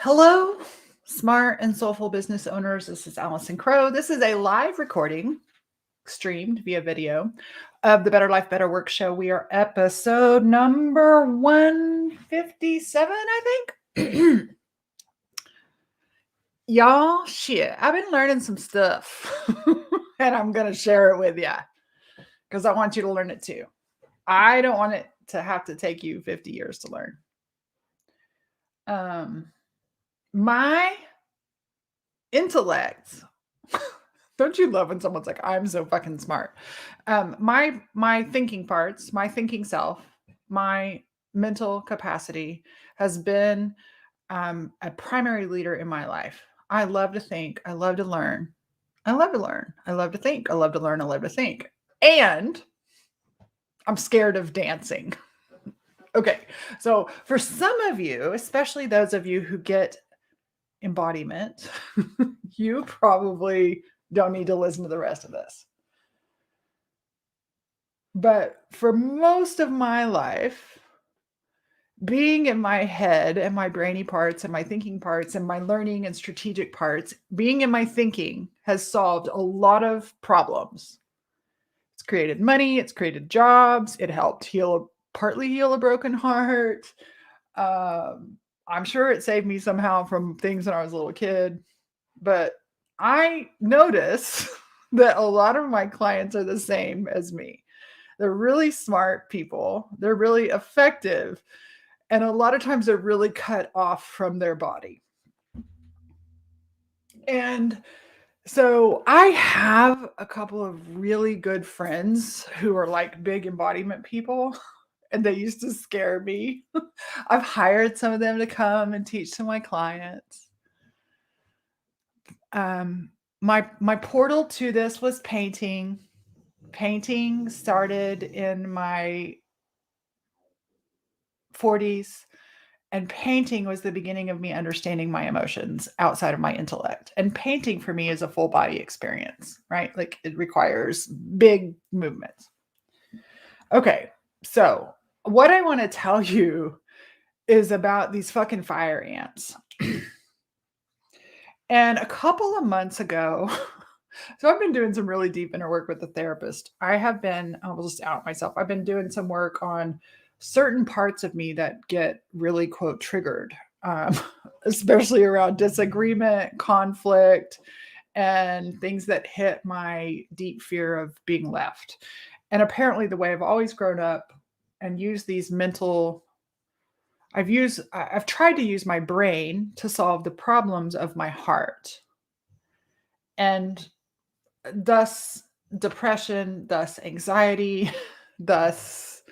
Hello, smart and soulful business owners. This is Allison Crow. This is a live recording streamed via video of the Better Life, Better Work show. We are episode number 157, I think. Y'all, shit, I've been learning some stuff and I'm going to share it with you because I want you to learn it too. I don't want it to have to take you 50 years to learn. My intellect. Don't you love when someone's like, I'm so fucking smart? My thinking parts, my thinking self, my mental capacity has been a primary leader in my life. I love to think. I love to learn. I love to learn. I love to think. I love to learn. I love to think. And I'm scared of dancing. Okay. So for some of you, especially those of you who get embodiment, you probably don't need to listen to the rest of this. But for most of my life, being in my head and my brainy parts and my thinking parts and my learning and strategic parts, being in my thinking has solved a lot of problems. It's created money, it's created jobs, it helped partly heal a broken heart. I'm sure it saved me somehow from things when I was a little kid, but I notice that a lot of my clients are the same as me. They're really smart people. They're really effective. And a lot of times they're really cut off from their body. And so I have a couple of really good friends who are like big embodiment people, and they used to scare me. I've hired some of them to come and teach to my clients. My portal to this was painting. Painting started in my 40s, and painting was the beginning of me understanding my emotions outside of my intellect. And painting for me is a full body experience, right? Like it requires big movements. Okay, so what I want to tell you is about these fucking fire ants. And a couple of months ago, so I've been doing some really deep inner work with a therapist. I will just out myself. I've been doing some work on certain parts of me that get really, quote, triggered, especially around disagreement, conflict, and things that hit my deep fear of being left. And apparently the way I've always grown up and used these mental I've tried to use my brain to solve the problems of my heart. And thus depression, thus anxiety, thus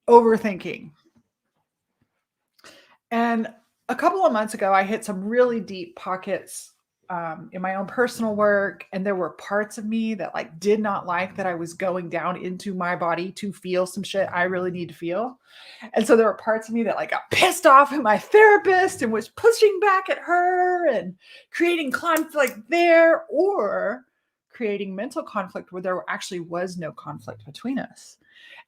overthinking. And a couple of months ago, I hit some really deep pockets in my own personal work, and there were parts of me that like did not like that I was going down into my body to feel some shit I really need to feel. And so there were parts of me that like got pissed off at my therapist and was pushing back at her and creating conflict there, or creating mental conflict where there actually was no conflict between us.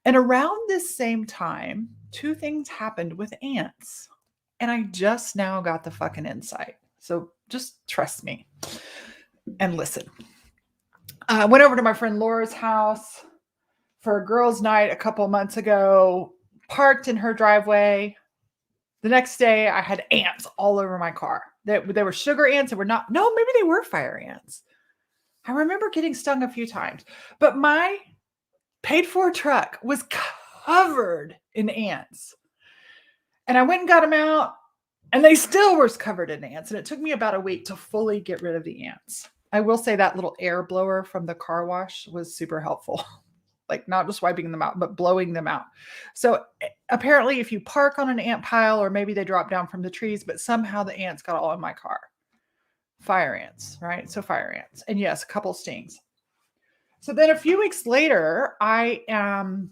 And around this same time, two things happened with ants. And I just now got the fucking insight. So just trust me and listen. I went over to my friend Laura's house for a girls' night a couple of months ago, parked in her driveway. The next day, I had ants all over my car. They were sugar ants and maybe they were fire ants. I remember getting stung a few times, but my paid-for truck was covered in ants. And I went and got them out, and they still were covered in ants. And it took me about a week to fully get rid of the ants. I will say that little air blower from the car wash was super helpful. Like not just wiping them out, but blowing them out. So apparently if you park on an ant pile, or maybe they drop down from the trees, but somehow the ants got all in my car. Fire ants, right? So fire ants. And yes, a couple stings. So then a few weeks later, I am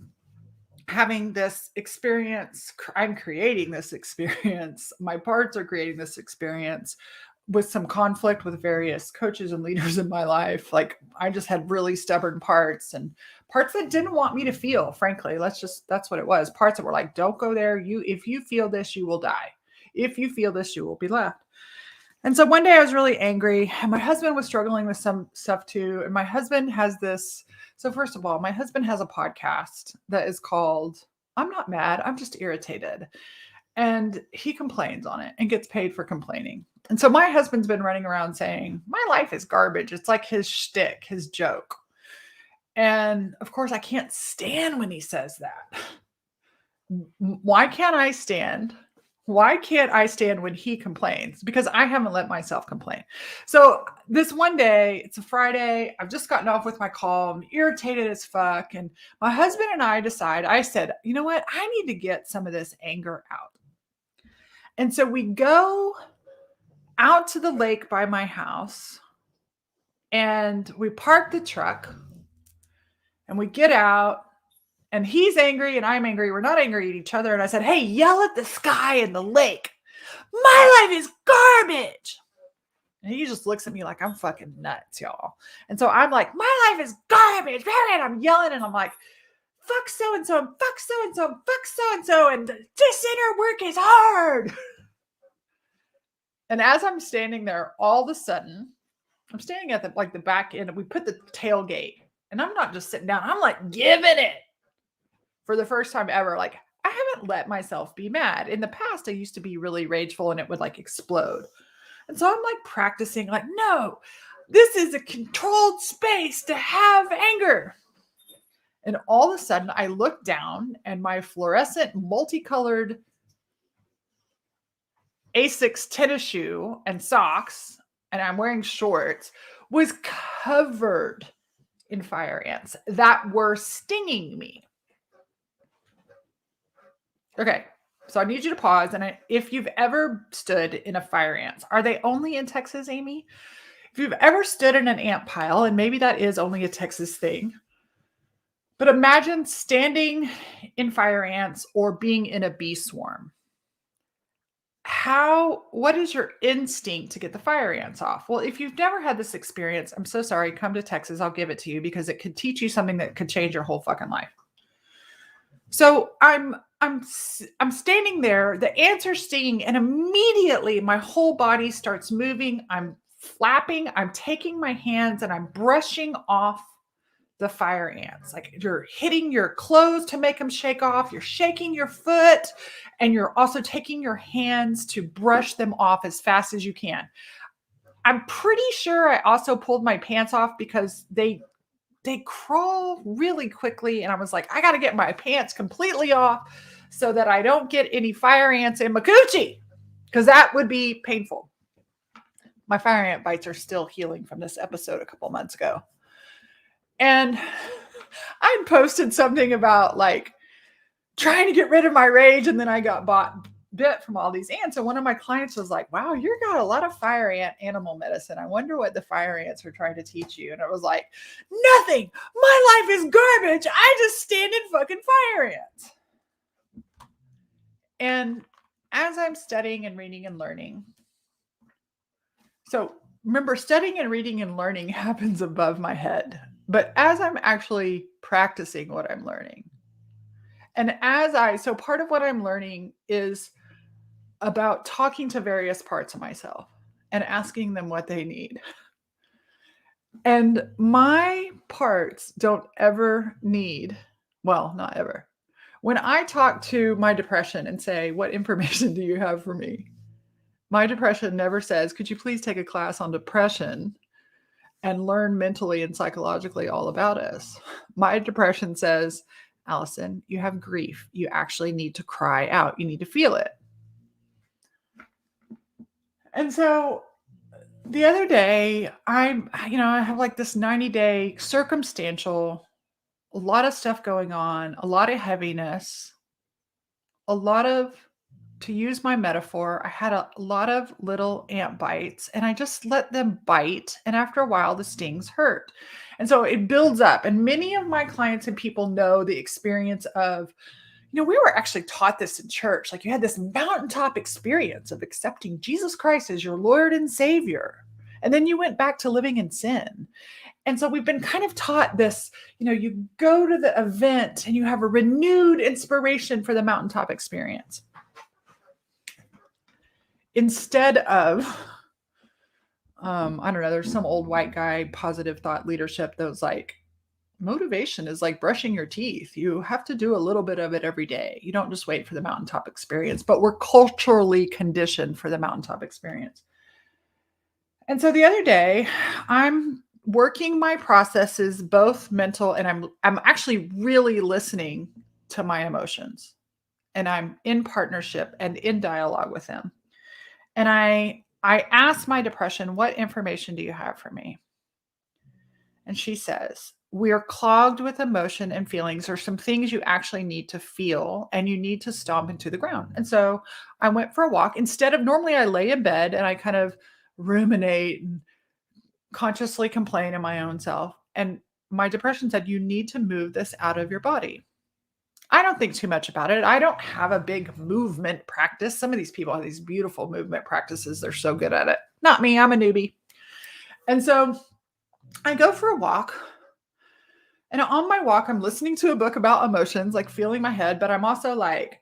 having this experience. I'm creating this experience. My parts are creating this experience with some conflict with various coaches and leaders in my life. Like I just had really stubborn parts and parts that didn't want me to feel, frankly. That's what it was. Parts that were like, don't go there. If you feel this, you will die. If you feel this, you will be left. And so one day I was really angry, and my husband was struggling with some stuff too. And my husband has this. So, first of all, my husband has a podcast that is called I'm Not Mad, I'm Just Irritated. And he complains on it and gets paid for complaining. And so my husband's been running around saying, my life is garbage. It's like his shtick, his joke. And of course, I can't stand when he says that. Why can't I stand? Why can't I stand when he complains? Because I haven't let myself complain. So this one day, it's a Friday. I've just gotten off with my call. I'm irritated as fuck. And my husband and I said, you know what? I need to get some of this anger out. And so we go out to the lake by my house and we park the truck and we get out. And he's angry and I'm angry. We're not angry at each other. And I said, hey, yell at the sky and the lake. My life is garbage. And he just looks at me like I'm fucking nuts, y'all. And so I'm like, my life is garbage. And I'm yelling and I'm like, fuck so-and-so and fuck so-and-so and fuck so-and-so. And this inner work is hard. And as I'm standing there, all of a sudden, I'm standing at the back end. We put the tailgate and I'm not just sitting down. I'm like giving it. For the first time ever, like I haven't let myself be mad. In the past, I used to be really rageful and it would like explode. And so I'm like practicing like, no, this is a controlled space to have anger. And all of a sudden I look down and my fluorescent multicolored Asics tennis shoe and socks, and I'm wearing shorts, was covered in fire ants that were stinging me. Okay, so I need you to pause. And if you've ever stood in a fire ants, are they only in Texas, Amy? If you've ever stood in an ant pile, and maybe that is only a Texas thing, but imagine standing in fire ants or being in a bee swarm. What is your instinct to get the fire ants off? Well, if you've never had this experience, I'm so sorry. Come to Texas. I'll give it to you because it could teach you something that could change your whole fucking life. So I'm standing there, the ants are stinging, and immediately my whole body starts moving. I'm flapping, I'm taking my hands and I'm brushing off the fire ants. Like you're hitting your clothes to make them shake off, you're shaking your foot, and you're also taking your hands to brush them off as fast as you can. I'm pretty sure I also pulled my pants off because they crawl really quickly. And I was like, I got to get my pants completely off so that I don't get any fire ants in my coochie, because that would be painful. My fire ant bites are still healing from this episode a couple months ago. And I posted something about like trying to get rid of my rage. And then I got bit from all these ants. And one of my clients was like, wow, you got a lot of fire ant animal medicine. I wonder what the fire ants are trying to teach you. And I was like, nothing. My life is garbage. I just stand in fucking fire ants. And as I'm studying and reading and learning, so remember, studying and reading and learning happens above my head. But as I'm actually practicing what I'm learning, and so part of what I'm learning is about talking to various parts of myself and asking them what they need. And my parts don't ever need, well, not ever. When I talk to my depression and say, what information do you have for me? My depression never says, could you please take a class on depression and learn mentally and psychologically all about us? My depression says, Allison, you have grief. You actually need to cry out. You need to feel it. And so the other day, I have like this 90-day circumstantial, a lot of stuff going on, a lot of heaviness, to use my metaphor, I had a lot of little ant bites and I just let them bite. And after a while, the stings hurt. And so it builds up. And many of my clients and people know the experience of, we were actually taught this in church. Like you had this mountaintop experience of accepting Jesus Christ as your Lord and Savior. And then you went back to living in sin. And so we've been kind of taught this, you go to the event and you have a renewed inspiration for the mountaintop experience. instead of, I don't know, there's some old white guy, positive thought leadership that was like, motivation is like brushing your teeth. You have to do a little bit of it every day. You don't just wait for the mountaintop experience, but we're culturally conditioned for the mountaintop experience. And so the other day, I'm working my processes, both mental and I'm actually really listening to my emotions. And I'm in partnership and in dialogue with them. And I asked my depression, "What information do you have for me?" And she says, "We are clogged with emotion and feelings. There's some things you actually need to feel and you need to stomp into the ground." And so I went for a walk. Instead of, normally I lay in bed and I kind of ruminate and consciously complain in my own self. And my depression said, "You need to move this out of your body." I don't think too much about it. I don't have a big movement practice. Some of these people have these beautiful movement practices. They're so good at it. Not me. I'm a newbie. And so I go for a walk. And on my walk, I'm listening to a book about emotions, like feeling my head, but I'm also like,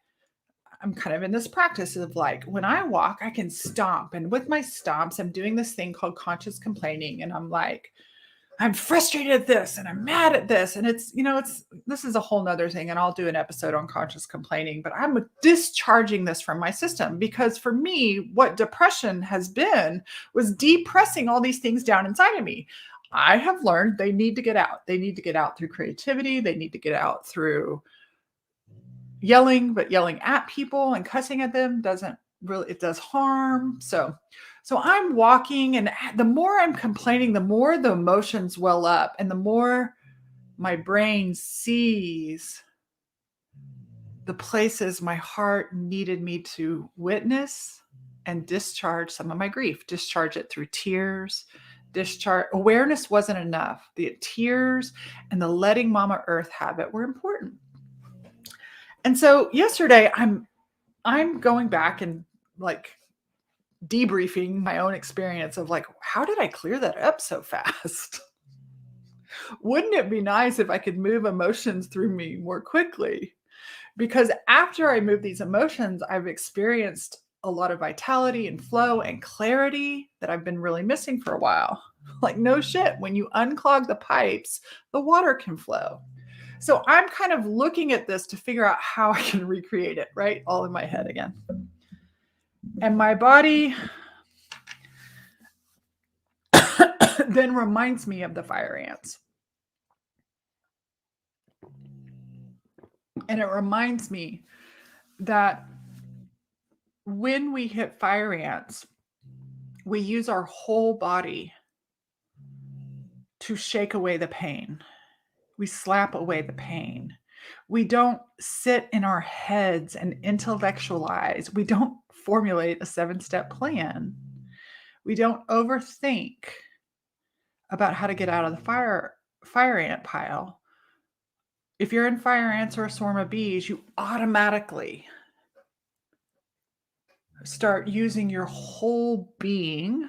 I'm kind of in this practice of like, when I walk, I can stomp. And with my stomps, I'm doing this thing called conscious complaining. And I'm like, I'm frustrated at this and I'm mad at this. And this is a whole nother thing. And I'll do an episode on conscious complaining, but I'm discharging this from my system because for me, what depression has been was depressing all these things down inside of me. I have learned they need to get out. They need to get out through creativity. They need to get out through yelling, but yelling at people and cussing at them doesn't really, it does harm. So I'm walking, and the more I'm complaining, the more the emotions well up and the more my brain sees the places my heart needed me to witness and discharge some of my grief, discharge it through tears. Discharge awareness wasn't enough. The tears and the letting Mama Earth have it were important. And so yesterday I'm going back and like debriefing my own experience of like, how did I clear that up so fast? Wouldn't it be nice if I could move emotions through me more quickly? Because after I move these emotions, I've experienced a lot of vitality and flow and clarity that I've been really missing for a while. Like, no shit, when you unclog the pipes, the water can flow. So I'm kind of looking at this to figure out how I can recreate it, right? All in my head again. And my body then reminds me of the fire ants. And it reminds me that when we hit fire ants, we use our whole body to shake away the pain. We slap away the pain. We don't sit in our heads and intellectualize. We don't formulate a 7-step plan. We don't overthink about how to get out of the fire ant pile. If you're in fire ants or a swarm of bees, you automatically start using your whole being.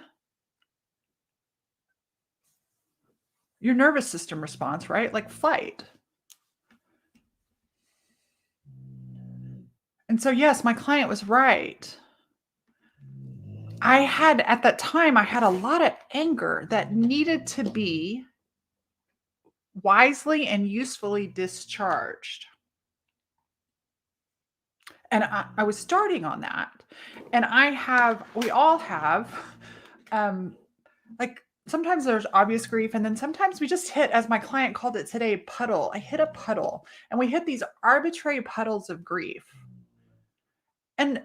Your nervous system response, right? Like flight. And so, yes, my client was right. At that time, I had a lot of anger that needed to be wisely and usefully discharged. And I was starting on that. And we all have, like, sometimes there's obvious grief. And then sometimes we just hit, as my client called it today, puddle. I hit a puddle and we hit these arbitrary puddles of grief. And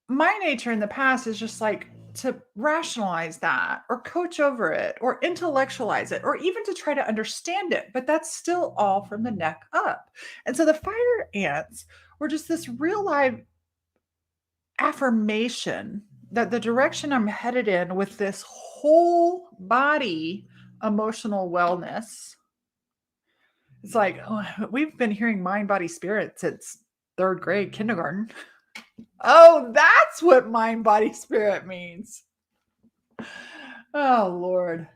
my nature in the past is just like to rationalize that or coach over it or intellectualize it or even to try to understand it. But that's still all from the neck up. And so the fire ants were just this real live affirmation that the direction I'm headed in with this whole body emotional wellness. It's like, oh, we've been hearing mind, body, spirit since third grade, kindergarten. Oh, that's what mind, body, spirit means. Oh, Lord.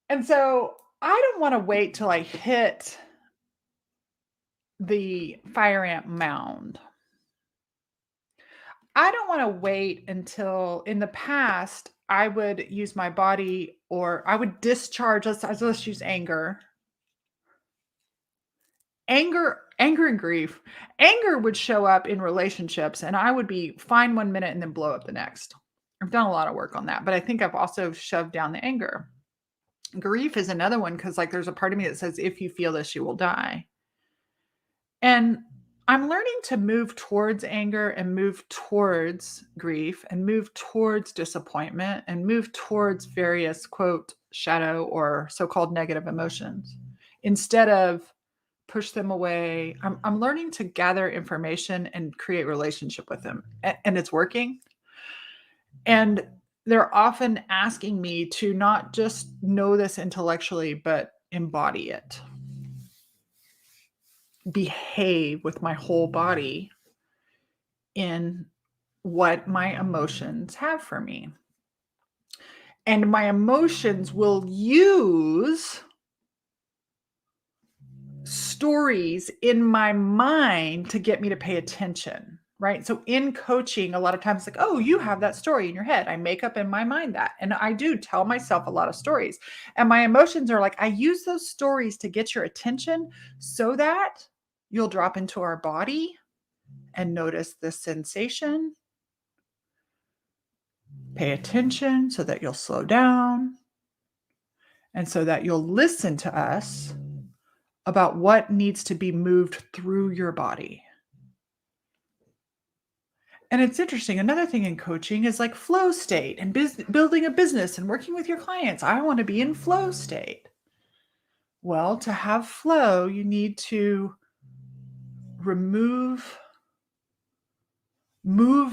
And so I don't want to wait till I hit the fire ant mound. I don't want to wait until in the past I would use my body or I would discharge, let's use anger. Anger and grief. Anger would show up in relationships and I would be fine one minute and then blow up the next. I've done a lot of work on that, but I think I've also shoved down the anger. Grief is another one because, like, there's a part of me that says, if you feel this, you will die. And I'm learning to move towards anger and move towards grief and move towards disappointment and move towards various, quote, shadow or so called negative emotions instead of push them away. I'm learning to gather information and create relationship with them. And it's working. And they're often asking me to not just know this intellectually, but embody it, behave with my whole body in what my emotions have for me. And my emotions will use stories in my mind to get me to pay attention, right? So in coaching, a lot of times, like, oh, you have that story in your head. I make up in my mind that. And I do tell myself a lot of stories. And my emotions are like, I use those stories to get your attention so that you'll drop into our body and notice the sensation. Pay attention so that you'll slow down and so that you'll listen to us about what needs to be moved through your body. And it's interesting. Another thing in coaching is like flow state and building a business and working with your clients. I want to be in flow state. Well, to have flow, you need to move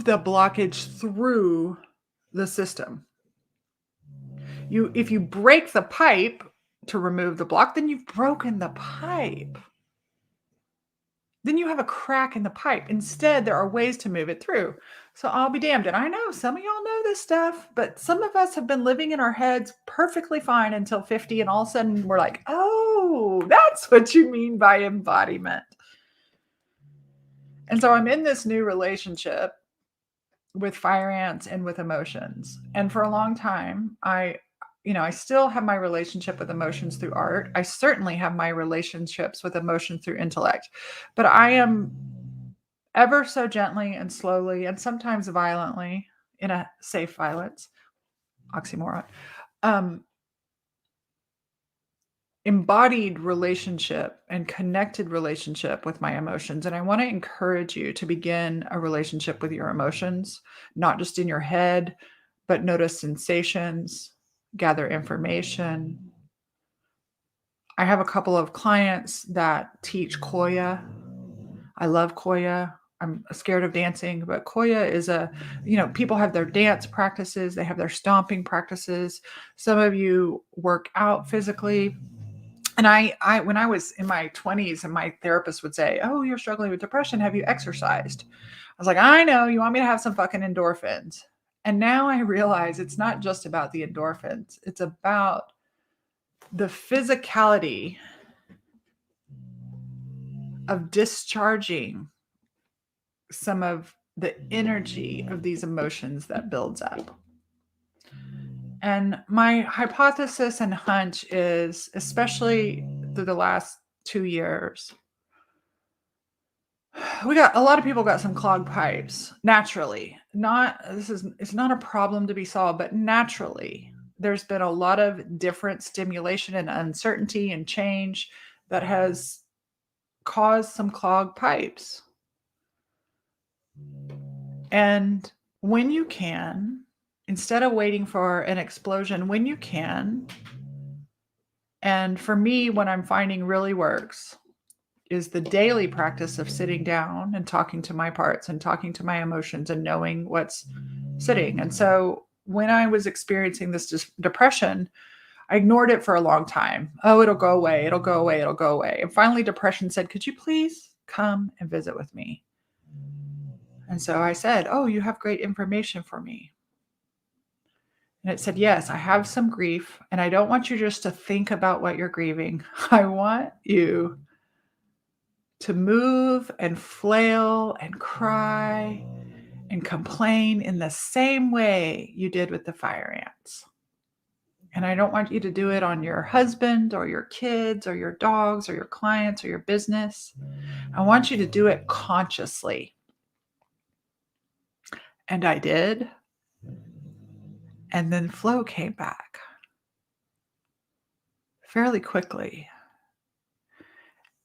the blockage through the system. If you break the pipe to remove the block, then you've broken the pipe. Then you have a crack in the pipe. Instead, there are ways to move it through. So I'll be damned. And I know some of y'all know this stuff, but some of us have been living in our heads perfectly fine until 50. And all of a sudden we're like, oh, that's what you mean by embodiment. And so I'm in this new relationship with fire ants and with emotions. And for a long time, I still have my relationship with emotions through art. I certainly have my relationships with emotion through intellect, but I am ever so gently and slowly and sometimes violently, in a safe violence, oxymoron, embodied relationship and connected relationship with my emotions. And I want to encourage you to begin a relationship with your emotions, not just in your head, but notice sensations, gather information. I have a couple of clients that teach Koya. I love Koya. I'm scared of dancing, but Koya is people have their dance practices, they have their stomping practices. Some of you work out physically. And I when I was in my 20s and my therapist would say, "Oh, you're struggling with depression. Have you exercised?" I was like, "I know, you want me to have some fucking endorphins." And now I realize it's not just about the endorphins. It's about the physicality of discharging some of the energy of these emotions that builds up. And my hypothesis and hunch is, especially through the last 2 years, a lot of people got some clogged pipes naturally. It's not a problem to be solved, but naturally there's been a lot of different stimulation and uncertainty and change that has caused some clogged pipes. And when you can, instead of waiting for an explosion, when you can, and for me, what I'm finding really works is the daily practice of sitting down and talking to my parts and talking to my emotions and knowing what's sitting. And so when I was experiencing this depression, I ignored it for a long time. Oh, it'll go away. It'll go away. It'll go away. And finally, depression said, could you please come and visit with me? And so I said, oh, you have great information for me. And it said, yes, I have some grief. And I don't want you just to think about what you're grieving. I want you to move and flail and cry and complain in the same way you did with the fire ants. And I don't want you to do it on your husband or your kids or your dogs or your clients or your business. I want you to do it consciously. And I did. And then flow came back fairly quickly.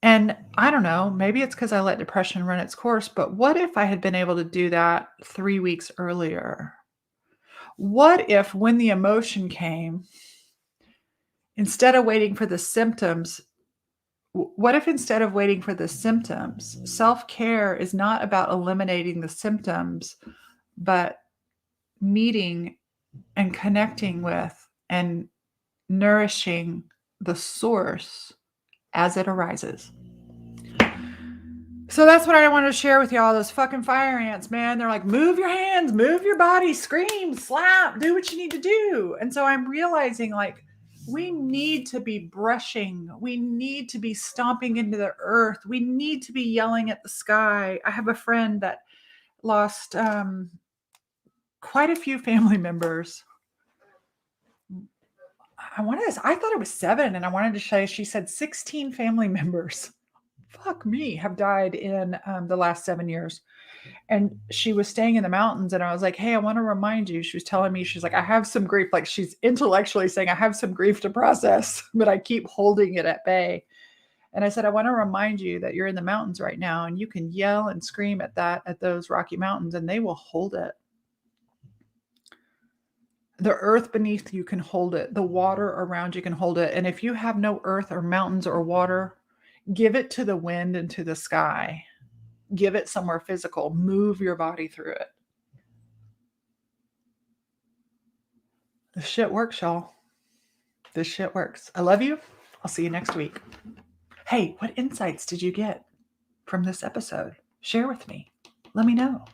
And I don't know, maybe it's because I let depression run its course, but what if I had been able to do that 3 weeks earlier? What if when the emotion came, instead of waiting for the symptoms, what if instead of waiting for the symptoms, self-care is not about eliminating the symptoms, but meeting and connecting with and nourishing the source as it arises? So that's what I wanted to share with y'all. Those fucking fire ants, man. They're like, move your hands, move your body, scream, slap, do what you need to do. And so I'm realizing, like, we need to be brushing. We need to be stomping into the earth. We need to be yelling at the sky. I have a friend that lost quite a few family members. I thought it was 7, and I wanted to say, she said 16 family members. Fuck me, have died in the last 7 years. And she was staying in the mountains, and I was like, hey, I want to remind you. She was telling me, she's like, I have some grief. Like, she's intellectually saying, I have some grief to process, but I keep holding it at bay. And I said, I want to remind you that you're in the mountains right now, and you can yell and scream at those Rocky Mountains, and they will hold it. The earth beneath you can hold it. The water around you can hold it. And if you have no earth or mountains or water, give it to the wind and to the sky. Give it somewhere physical. Move your body through it. This shit works, y'all. This shit works. I love you. I'll see you next week. Hey, what insights did you get from this episode? Share with me. Let me know.